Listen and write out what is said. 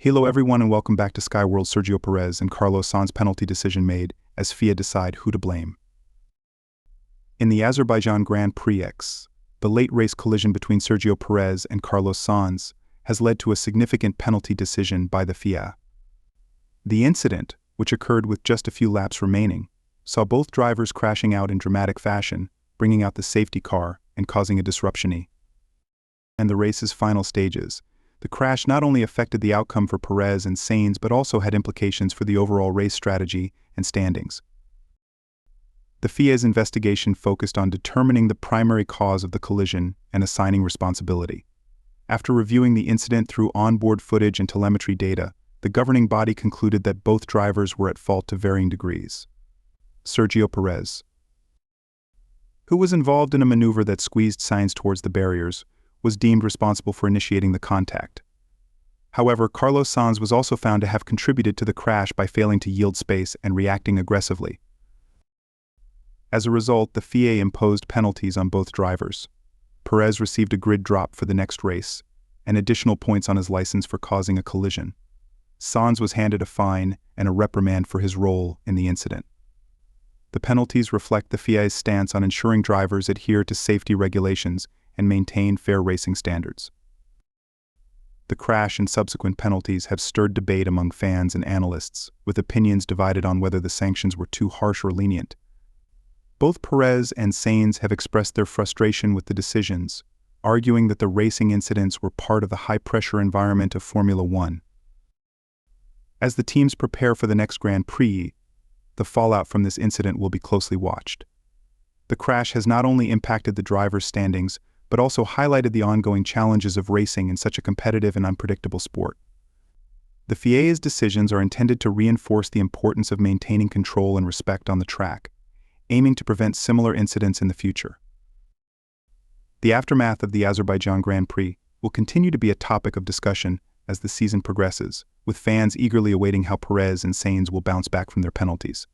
Hello everyone and welcome back to Sky World. Sergio Perez and Carlos Sainz penalty decision made as FIA decide who to blame. In the Azerbaijan Grand Prix, the late race collision between Sergio Perez and Carlos Sainz has led to a significant penalty decision by the FIA. The incident, which occurred with just a few laps remaining, saw both drivers crashing out in dramatic fashion, bringing out the safety car and causing a disruption. In the race's final stages, the crash not only affected the outcome for Perez and Sainz but also had implications for the overall race strategy and standings. The FIA's investigation focused on determining the primary cause of the collision and assigning responsibility. After reviewing the incident through onboard footage and telemetry data, the governing body concluded that both drivers were at fault to varying degrees. Sergio Perez, who was involved in a maneuver that squeezed Sainz towards the barriers, was deemed responsible for initiating the contact. However, Carlos Sainz was also found to have contributed to the crash by failing to yield space and reacting aggressively. As a result, the FIA imposed penalties on both drivers. Perez received a grid drop for the next race, and additional points on his license for causing a collision. Sainz was handed a fine and a reprimand for his role in the incident. The penalties reflect the FIA's stance on ensuring drivers adhere to safety regulations and maintain fair racing standards. The crash and subsequent penalties have stirred debate among fans and analysts, with opinions divided on whether the sanctions were too harsh or lenient. Both Perez and Sainz have expressed their frustration with the decisions, arguing that the racing incidents were part of the high-pressure environment of Formula One. As the teams prepare for the next Grand Prix, the fallout from this incident will be closely watched. The crash has not only impacted the drivers' standings, but also highlighted the ongoing challenges of racing in such a competitive and unpredictable sport. The FIA's decisions are intended to reinforce the importance of maintaining control and respect on the track, aiming to prevent similar incidents in the future. The aftermath of the Azerbaijan Grand Prix will continue to be a topic of discussion as the season progresses, with fans eagerly awaiting how Perez and Sainz will bounce back from their penalties.